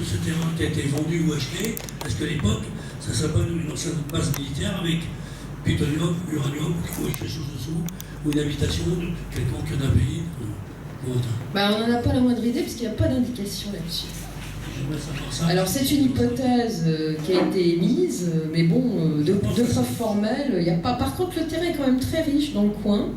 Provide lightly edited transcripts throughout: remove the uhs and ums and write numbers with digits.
ce terrain qui a été vendu ou acheté, est-ce qu'à l'époque, ça ne serait pas une ancienne base militaire avec plutonium, uranium, ou quelque chose dessous, ou une habitation de quelconque d'un pays ou autre? Bah, on n'en a pas la moindre idée parce qu'il n'y a pas d'indication là-dessus. Alors c'est une hypothèse qui a été émise, mais bon, de preuves formelles, il n'y a pas. Par contre, le terrain est quand même très riche dans le coin.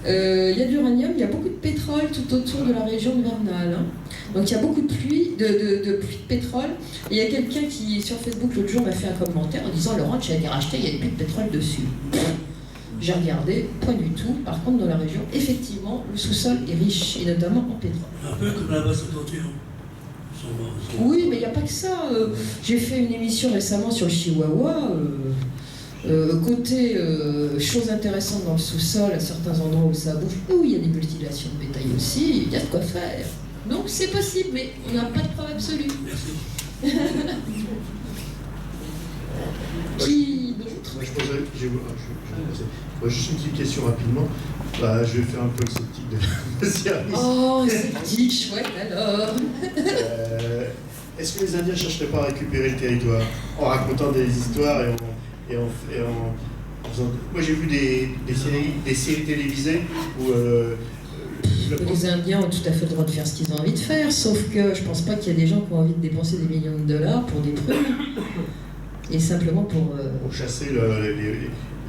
Il y a de l'uranium, il y a beaucoup de pétrole tout autour de la région de Vernal. Hein. Donc il y a beaucoup de pluie, de pétrole. Et il y a quelqu'un qui, sur Facebook, l'autre jour, m'a fait un commentaire en disant « Le ranch a été racheté, il y a des puits de pétrole dessus. » J'ai regardé, pas du tout. Par contre, dans la région, effectivement, le sous-sol est riche, et notamment en pétrole. Un peu comme la base septentrionale. Oui, mais il n'y a pas que ça. J'ai fait une émission récemment sur le Chihuahua. Côté choses intéressantes dans le sous-sol, à certains endroits où ça bouge, où il y a des mutilations de bétail aussi, il y a de quoi faire. Donc c'est possible, mais on n'a pas de preuve absolue. Qui d'autre? Moi, juste une petite question rapidement. Bah, je vais faire un peu le sceptique de service. Oh, sceptique, chouette alors. Est-ce que les Indiens ne chercheraient pas à récupérer le territoire en racontant des histoires et en faisant... Moi, j'ai vu des séries télévisées où... Les Indiens ont tout à fait le droit de faire ce qu'ils ont envie de faire, sauf que je pense pas qu'il y a des gens qui ont envie de dépenser des millions de dollars pour détruire. Et simplement pour chasser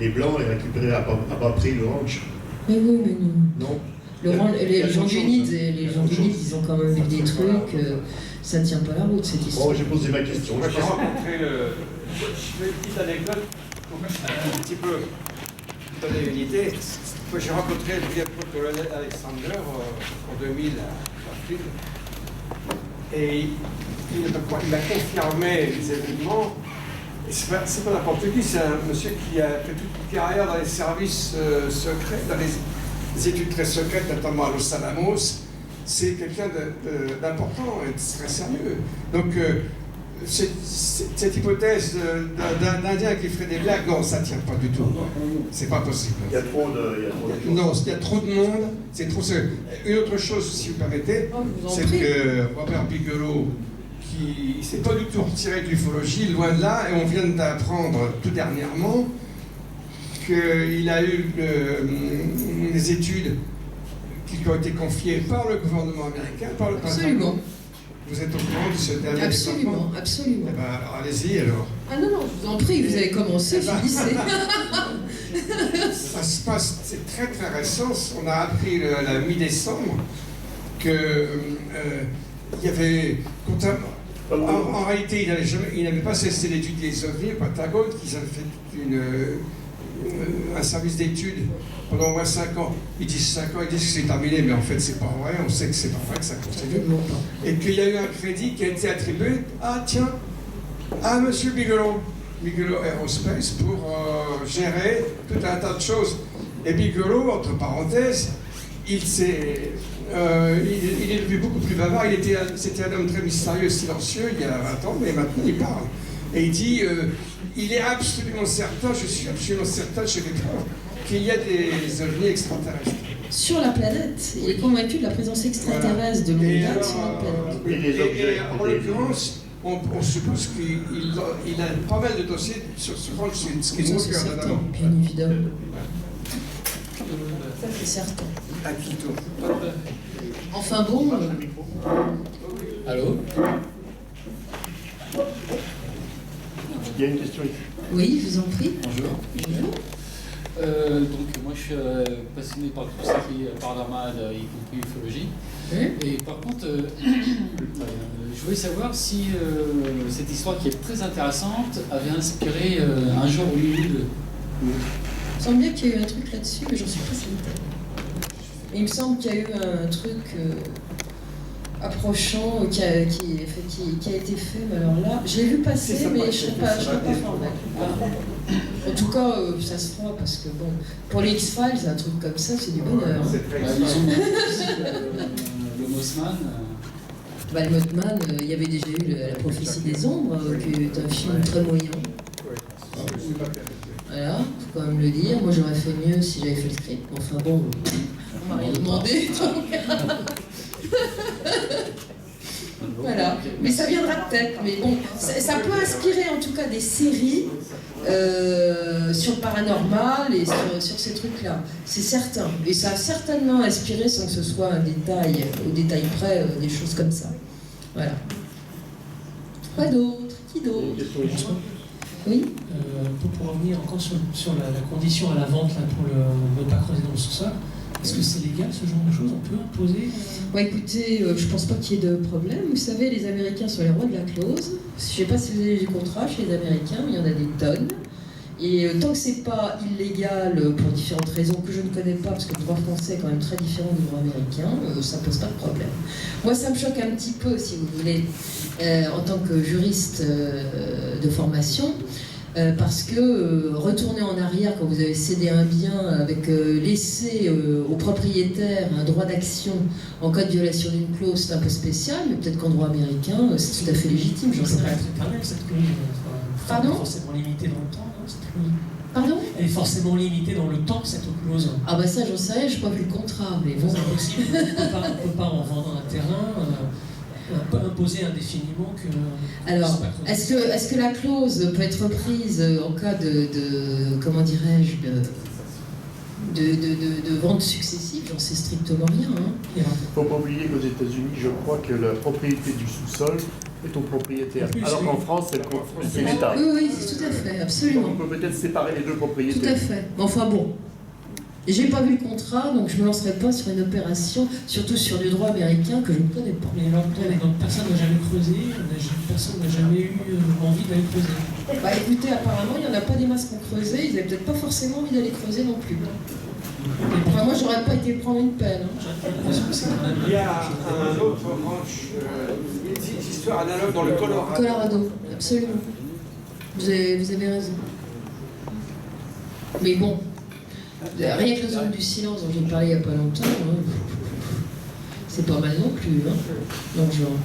les Blancs et récupérer à bas prix le ranch. Mais oui, mais non. Non. Les gens du NID, ils ont quand même vu des trucs, ça tient pas la route cette histoire. Bon, j'ai posé ma question. Moi, j'ai rencontré je fais une petite anecdote pour un petit peu donner une idée. Moi, j'ai rencontré le lieutenant-colonel Alexander en 2000 à Flynn. Et il m'a confirmé les événements. C'est pas n'importe qui, c'est un monsieur qui a fait toute une carrière dans les services secrets, dans les études très secrètes, notamment à Los Alamos. C'est quelqu'un d'important et de très sérieux. Donc, cette hypothèse d'un Indien qui ferait des blagues, non, ça ne tient pas du tout. C'est pas possible. Il y a trop de... Non, il y a trop de monde. C'est trop sérieux. Une autre chose, si vous permettez, c'est que Robert Bigelow, qui ne s'est pas du tout retiré de l'ufologie, loin de là, et on vient d'apprendre tout dernièrement qu'il a eu des études qui lui ont été confiées par le gouvernement américain, par le Pentagone. Vous êtes au courant de ce dernier Absolument, absolument. Eh ben, alors allez-y alors. Ah non, je vous en prie, vous avez commencé, finissez. Ça se passe, c'est très très récent. On a appris la mi-décembre que il y avait, en réalité, il n'avait pas cessé d'étudier les ovnis au Pentagone, qu'ils avaient fait un service d'études pendant au moins 5 ans. Ils disent 5 ans, ils disent que c'est terminé, mais en fait c'est pas vrai, on sait que c'est pas vrai, que ça continue. Et qu'il y a eu un crédit qui a été attribué, à M. Bigelow Aerospace pour gérer tout un tas de choses. Et Bigelow, entre parenthèses, il est devenu beaucoup plus bavard. C'était un homme très mystérieux, silencieux il y a 20 ans, mais maintenant il parle. Et il dit, il est absolument certain, je suis absolument certain, je vais croire, qu'il y a des ovnis extraterrestres. Sur la planète. Il est convaincu de la présence extraterrestre de l'univers sur la planète. Et en l'occurrence, on suppose qu'il a pas mal de dossiers sur ce ranch, ce qui est C'est certain, bien évidemment. Ça, c'est certain. À Quito. Enfin bon. Allô? Il y a une question ici. Oui, je vous en prie. Bonjour. Bonjour. Donc moi je suis passionné par tout ce qui est paranormal, y compris ufologie. Et par contre, je voulais savoir si cette histoire qui est très intéressante avait inspiré un jour Hollywood. Il me semble bien qu'il y a eu un truc là-dessus, mais j'en suis pas certaine. Il me semble qu'il y a eu un truc approchant qui a été fait, mais alors là, je l'ai vu passer, mais je ne serais pas formelle. En tout cas, ça se fera parce que bon, pour les X-Files, un truc comme ça, c'est du bonheur. Le Mothman. Le Mothman, il y avait déjà eu La prophétie des ombres, qui est un film très moyen. Voilà, faut quand même le dire. Moi, j'aurais fait mieux si j'avais fait le script. Enfin bon, on m'a rien demandé. Voilà, mais ça viendra peut-être. Mais bon, ça peut inspirer en tout cas des séries sur le paranormal et sur ces trucs-là. C'est certain. Et ça a certainement inspiré, sans que ce soit un détail, au détail près, des choses comme ça. Voilà. Pas d'autres. Qui d'autre? Oui. Pour revenir encore sur la condition à la vente là, pour ne pas creuser dans le sous-sol, est-ce que c'est légal ce genre de choses? On peut imposer Bon, écoutez, je pense pas qu'il y ait de problème. Vous savez, les Américains sont les rois de la clause. Je sais pas si vous avez des contrats chez les Américains, mais il y en a des tonnes. Et tant que c'est pas illégal pour différentes raisons que je ne connais pas, parce que le droit français est quand même très différent du droit américain, ça pose pas de problème. Moi, ça me choque un petit peu, si vous voulez, en tant que juriste de formation, parce que retourner en arrière quand vous avez cédé un bien avec laisser au propriétaire un droit d'action en cas de violation d'une clause, c'est un peu spécial, mais peut-être qu'en droit américain, c'est tout à fait légitime, j'en sais rien. cette clause. Pardon? Elle est forcément limitée dans le temps, non, cette clause? Pardon? Elle est forcément limitée dans le temps, cette clause. Ah bah ça, j'en sais rien, je n'ai pas vu le contrat, mais bon. C'est impossible, on ne peut pas en vendre un terrain, imposer indéfiniment que... Alors, est-ce que la clause peut être prise en cas de comment dirais-je, de vente successive? J'en sais strictement rien. Il ne faut pas oublier qu'aux États-Unis, je crois que la propriété du sous-sol est au propriétaire. Alors qu'en France, c'est l'État. Oui, tout à fait, absolument. On peut peut-être séparer les deux propriétés. Tout à fait. Enfin bon, j'ai pas vu le contrat, donc je me lancerai pas sur une opération, surtout sur du droit américain que je ne connais pas. Mais alors, personne n'a jamais creusé, personne n'a jamais eu envie d'aller creuser. Bah écoutez, apparemment, il n'y en a pas des masses qui ont creusé, ils n'avaient peut-être pas forcément envie d'aller creuser non plus. Enfin, moi, j'aurais pas été prendre une pelle. Il y a un autre ranch, une histoire analogue dans le Colorado. Colorado, absolument. Vous avez raison. Mais bon, rien que la zone du silence dont j'ai parlé il n'y a pas longtemps, c'est pas mal non plus, dans le genre.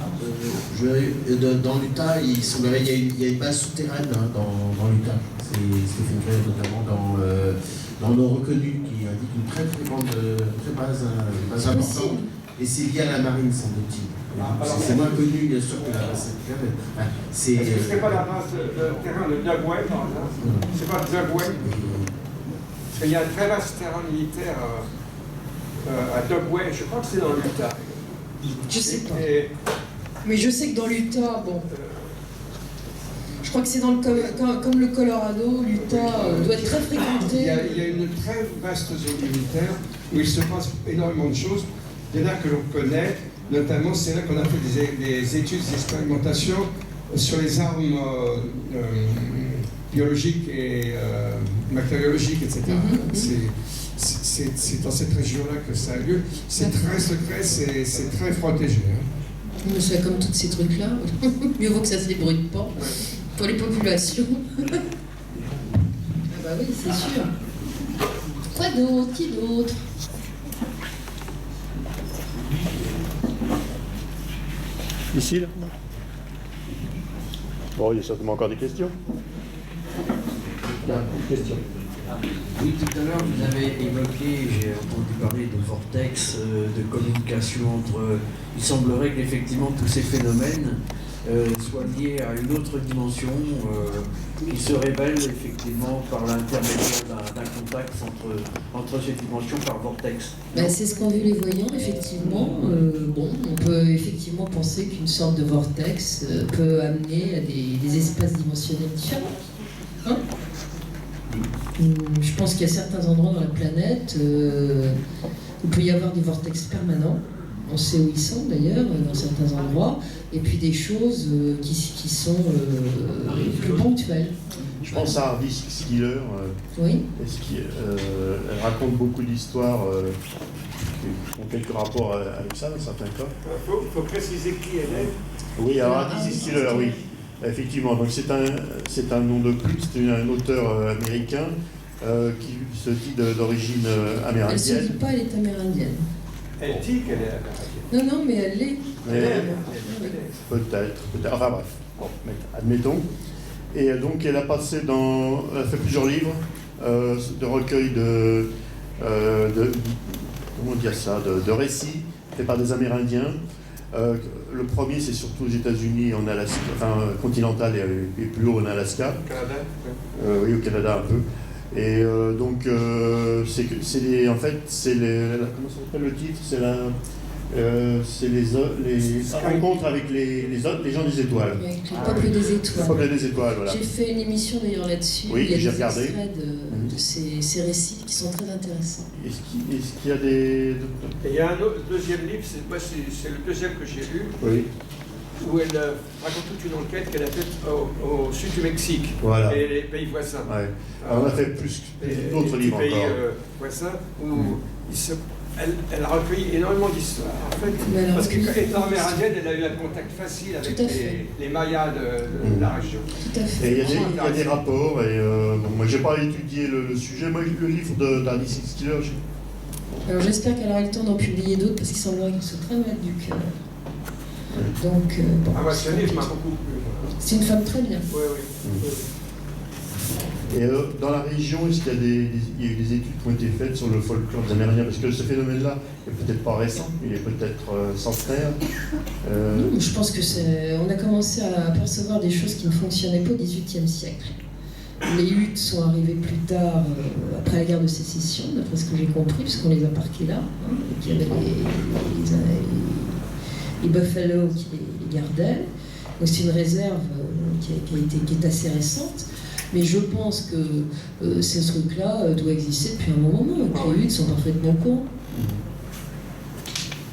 Dans l'Utah, il semblerait qu'il y a une base souterraine dans l'Utah. C'est Stephen Gray notamment dans nos reconnus qui indique une très base importante. Et c'est lié à la marine, semble-t-il. C'est moins connu, bien sûr, que la base souterraine. Est-ce que ce serait pas la base de terrain de Dugway, par exemple? C'est pas Dugway? Parce qu'il y a un très vaste terrain militaire à Dugway, je crois que c'est dans l'Utah. Je sais pas. Mais je sais que dans l'Utah, bon. Je crois que c'est dans comme le Colorado, l'Utah doit être très fréquenté. Il y a une très vaste zone militaire où il se passe énormément de choses. Il y en a que l'on connaît, notamment c'est là qu'on a fait des études, des expérimentations sur les armes biologiques et bactériologiques, etc. C'est dans cette région-là que ça a lieu. C'est très secret, c'est très protégé. C'est comme tous ces trucs-là. Mieux vaut que ça se débrouille pas. Pour les populations. Ah bah oui, c'est sûr. Quoi d'autre? Qui d'autre? Ici, là? Bon, il y a certainement encore des questions. Il y a une question. Oui, tout à l'heure, vous avez évoqué, j'ai entendu parler de vortex, de communication entre... Il semblerait qu'effectivement, tous ces phénomènes soient liés à une autre dimension qui se révèle effectivement par l'intermédiaire d'un contact entre ces dimensions par vortex. Ben, c'est ce qu'ont vu les voyants, effectivement. On peut effectivement penser qu'une sorte de vortex peut amener à des espaces dimensionnels différents. Je pense qu'il y a certains endroits dans la planète où il peut y avoir des vortex permanents. On sait où ils sont d'ailleurs, dans certains endroits, et puis des choses qui sont plus ponctuelles. Je pense à Hardy Skiller. Oui. Elle raconte beaucoup d'histoires qui ont quelques rapports avec ça dans certains cas. Il faut préciser qui elle est. Oui, alors Hardy Skiller, oui. Effectivement, donc c'est un nom de culte, c'est un auteur américain qui se dit d'origine amérindienne. Elle ne se dit pas, elle est amérindienne. Elle dit qu'elle est amérindienne. Non, mais elle l'est. Peut-être. Enfin bref, bon, admettons. Et donc elle a fait plusieurs livres de recueils comment dire ça, de récits faits par des Amérindiens. Le premier, c'est surtout aux États-Unis, en Alaska, enfin continental et plus haut en Alaska. Au Canada. Oui, au Canada un peu. Et donc, en fait, comment ça s'appelle le titre? C'est les rencontres avec les gens des étoiles. Avec les peuples des étoiles. Les peuples des étoiles, voilà. J'ai fait une émission d'ailleurs là-dessus. Oui, il y a j'ai des regardé. extraits de ces récits qui sont très intéressants. Est-ce qu'il y a des... Et il y a un autre deuxième livre, c'est le deuxième que j'ai lu, Oui. où elle raconte toute une enquête qu'elle a faite au sud du Mexique Voilà. et les pays voisins. Ouais. Alors, on a fait plus d'autres livres pays encore. voisins où elle a recueilli énormément d'histoires. En fait, parce qu'étant amérindienne, elle a eu un contact facile avec les Mayas de la région. Tout à fait. Et il y a des rapports. Et bon, moi, j'ai pas étudié le sujet. Moi, le livre d'Alice Skiller. Alors j'espère qu'elle aura le temps d'en publier d'autres parce qu'il semblerait qu'elle soit très malade du cœur. Donc, bon, ce livre m'a beaucoup plu. c'est une femme très bien. Oui, oui. Et dans la région, est-ce qu'il y a il y a eu des études qui ont été faites sur le folklore des Amérindiens? Parce que ce phénomène-là est peut-être pas récent, il est peut-être centenaire. Non, je pense que on a commencé à apercevoir des choses qui ne fonctionnaient pas au XVIIIe siècle. Les huttes sont arrivées plus tard, après la guerre de sécession, d'après ce que j'ai compris, puisqu'on les a parqués là. Et qu'il y avait les buffalo qui les gardaient. Donc c'est une réserve qui est assez récente. Mais je pense que ces trucs-là doivent exister depuis un bon moment, et que les huttes sont parfaitement cons.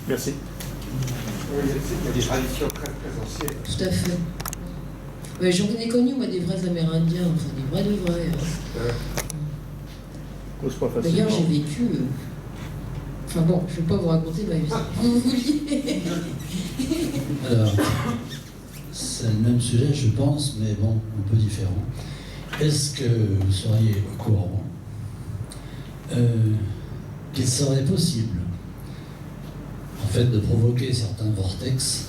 Merci. Oui, il y a des traditions très, très anciennes. Tout à fait. Mais j'en ai connu, moi, des vrais Amérindiens, enfin des vrais de vrais. Cause pas facilement. D'ailleurs, j'ai vécu... Enfin bon, je ne vais pas vous raconter ma vie. Vous vouliez. Alors, c'est le même sujet, je pense, mais bon, un peu différent. Est-ce que vous seriez au courant qu'il serait possible, en fait, de provoquer certains vortex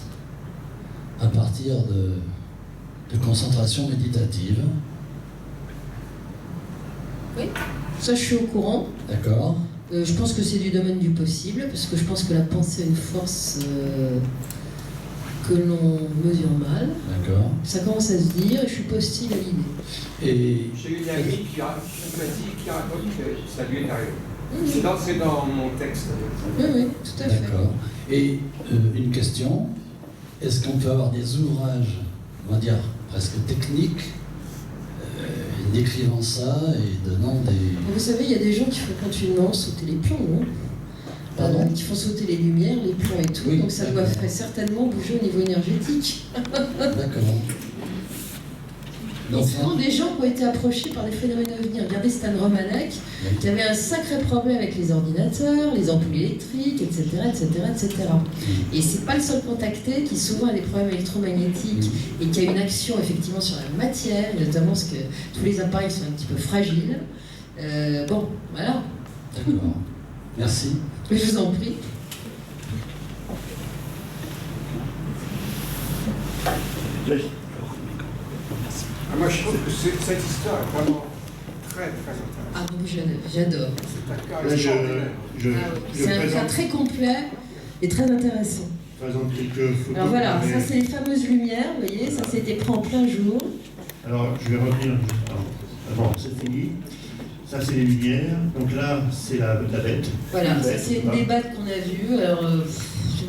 à partir de concentration méditative? Oui, ça je suis au courant. D'accord. Je pense que c'est du domaine du possible, parce que je pense que la pensée a une force que l'on mesure mal. D'accord. Ça commence à se dire, et je suis pas hostile à l'idée. Et j'ai une amie qui raconte que ça lui est arrivé. C'est dans mon texte. Oui, oui, tout à fait. D'accord. Et une question, est-ce qu'on peut avoir des ouvrages, on va dire, presque techniques, décrivant ça et donnant des... Vous savez, il y a des gens qui font continuellement sauter les plombs, non? Pardon? Qui font sauter les lumières, les plombs et tout, oui, donc ça doit certainement bouger au niveau énergétique. D'accord. Donc, c'est vraiment des gens qui ont été approchés par des phénomènes ovnis. Regardez Stan Romanek, qui avait un sacré problème avec les ordinateurs, les ampoules électriques, etc., etc., etc. Et c'est pas le seul contacté qui souvent a des problèmes électromagnétiques et qui a une action effectivement sur la matière, notamment parce que tous les appareils sont un petit peu fragiles. Bon, voilà. D'accord. Merci. Je vous en prie. Moi, je trouve que cette histoire est vraiment très, très intéressante. Ah oui, j'adore. C'est un cas très complet et très intéressant. Présente quelques photos. Alors voilà, ça c'est les fameuses lumières, vous voyez, ça s'était pris en plein jour. Alors, je vais revenir. Avant, c'est fini. Ça, c'est les lumières. Donc là, c'est la bête. Voilà, ça c'est une des bêtes qu'on a vues,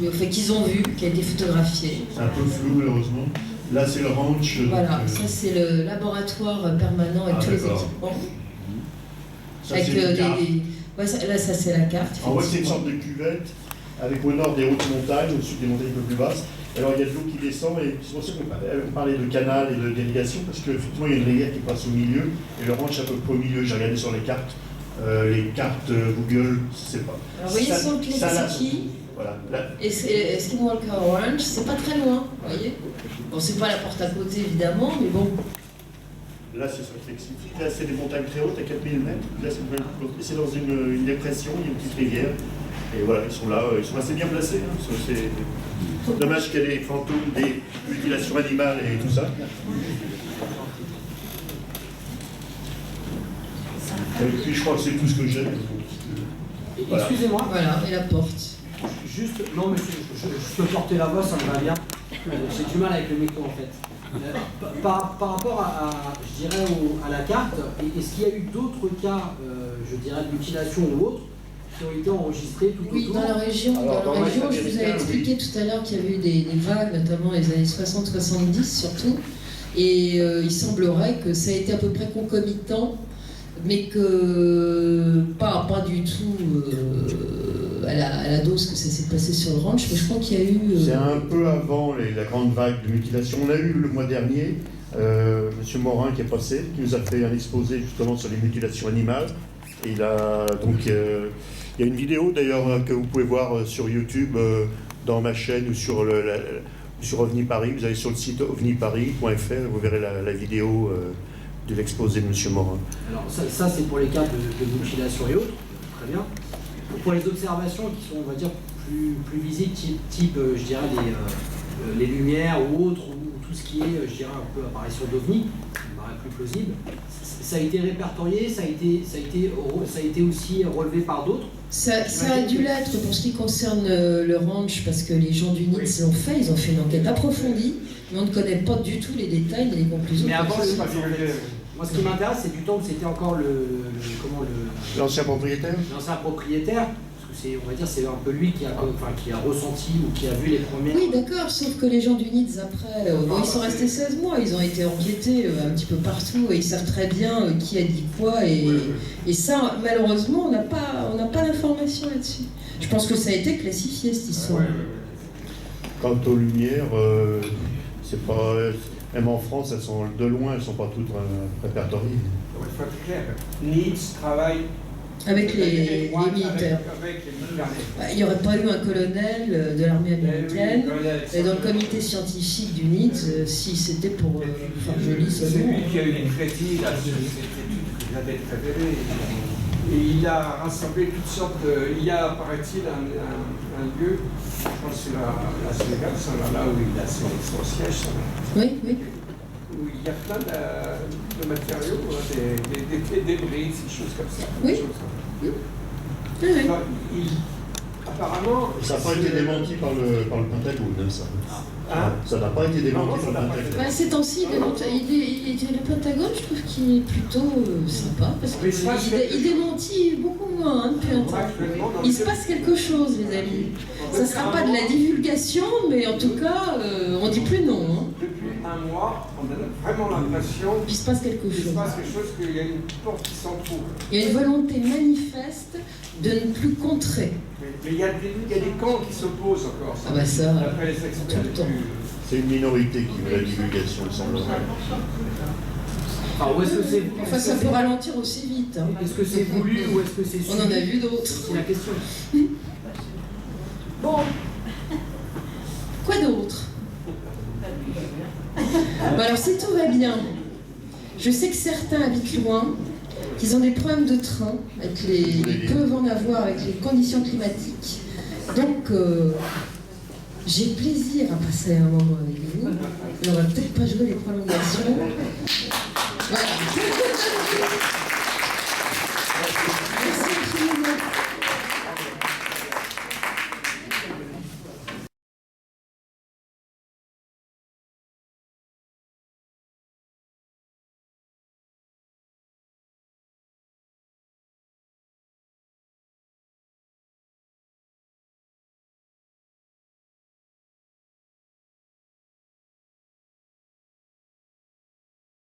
enfin, qu'ils ont vues, qui a été photographiée. C'est un peu flou, malheureusement. Là, c'est le ranch. Voilà, ça c'est le laboratoire permanent avec tous les équipements. Ça, avec ouais, là, ça c'est la carte. On voit que c'est une sorte de cuvette avec au nord des hautes montagnes, au sud des montagnes un peu plus basses. Alors il y a de l'eau qui descend, et c'est pour ça qu'on parlait de canal et de d'irrigation, parce qu'effectivement il y a une rivière qui passe au milieu, et le ranch à peu près au milieu. J'ai regardé sur les cartes Google, c'est pas. Alors vous voyez, Salt Lake City, voilà, et Skinwalker Ranch, c'est pas très loin, vous voyez. Bon, c'est pas la porte à côté évidemment, mais bon. Là, c'est Salt Lake City. Là, c'est des montagnes très hautes, à 4000 mètres. Là, c'est dans une dépression, il y a une petite rivière. Et voilà, ils sont là, ils sont assez bien placés. Hein. C'est dommage qu'il y ait des fantômes, des mutilations animales et tout ça. Et puis, je crois que c'est tout ce que j'ai. Voilà. Excusez-moi. Voilà, et la porte. Juste, non, mais je peux porter la voix, ça me va bien. J'ai du mal avec le micro en fait. Par rapport à je dirais, à la carte, est-ce qu'il y a eu d'autres cas, je dirais, de mutilation ou autres, qui ont été enregistrés tout Oui, autour? dans la région, je vous avais expliqué tout à l'heure qu'il y avait eu des vagues, notamment les années 60-70 surtout, et il semblerait que ça a été à peu près concomitant, mais que pas du tout à la dose que ça s'est passé sur le ranch, mais je crois qu'il y a eu... C'est un peu avant la grande vague de mutilation. On a eu le mois dernier M. Morin qui est passé, qui nous a fait un exposé justement sur les mutilations animales. Et il a donc... il y a une vidéo d'ailleurs que vous pouvez voir sur YouTube, dans ma chaîne ou sur OVNI Paris. Vous allez sur le site ovniparis.fr, vous verrez la vidéo de l'exposé de M. Morin. Alors ça c'est pour les cas de mutilation et autres, très bien. Pour les observations qui sont, on va dire, plus visibles, type je dirais, les lumières ou autres, ou tout ce qui est, je dirais, un peu apparition d'OVNI, ça me paraît plus plausible, ça a été répertorié, ça a été aussi relevé par d'autres. Ça a dû l'être pour ce qui concerne le ranch, parce que les gens du NITS l'ont fait, ils ont fait une enquête approfondie, mais on ne connaît pas du tout les détails et les conclusions. Mais avant, moi, ce qui m'intéresse, c'est du temps où c'était encore l'ancien propriétaire. L'ancien propriétaire, parce que on va dire, c'est un peu lui qui a ressenti ou qui a vu les premiers. Oui, d'accord, sauf que les gens du NITS, après, ils sont restés 16 mois, ils ont été enquêtés un petit peu partout, et ils savent très bien qui a dit quoi, et ça, malheureusement, on n'a pas d'informations là-dessus. Je pense que ça a été classifié, cette histoire. Quant aux lumières, c'est pas... Même en France, elles sont de loin, elles ne sont pas toutes répertoriées. Il faut être clair. NITS travaille avec les militaires. Il n'y aurait pas eu un colonel de l'armée américaine dans le comité scientifique du NITS si c'était pour faire joli. C'est lui qui a eu les crédits, là, cette étude que j'avais préférée. Et il a rassemblé toutes sortes de... Il y a, paraît-il, un lieu, je pense que c'est la Sénégal, là où il a son siège. Oui, oui. Où il y a plein de matériaux, des débris, des choses comme ça. Oui. Alors, apparemment... Ça n'a pas été démenti par le Pentagone, ça. Ça n'a pas été démenti par le Pentagone. Ces temps-ci, le Pentagone, je trouve qu'il est plutôt sympa, parce qu'il démentit beaucoup moins depuis un temps. Il se passe quelque chose, les amis. Ça ne sera pas de la divulgation, mais en tout cas, on dit plus non. Depuis un mois, on a vraiment l'impression qu'il se passe quelque chose. Qu'il y a une porte qui s'entrouvre. Il y a une volonté manifeste de ne plus contrer. Mais il y a des camps qui s'opposent encore. Ah bah ça, après les experts. C'est une minorité qui veut la divulgation, il semblerait. Alors, où est-ce que c'est... Enfin, ça peut ralentir aussi vite. Hein. Est-ce que c'est voulu ou est-ce que c'est subi? On en a vu d'autres. C'est la question. Bon. Quoi d'autre? Bon, alors, si tout va bien, je sais que certains habitent loin, qu'ils ont des problèmes de train, ils peuvent en avoir avec les conditions climatiques. Donc, j'ai plaisir à passer un moment avec vous. Et on va peut-être pas jouer les prolongations. Voilà.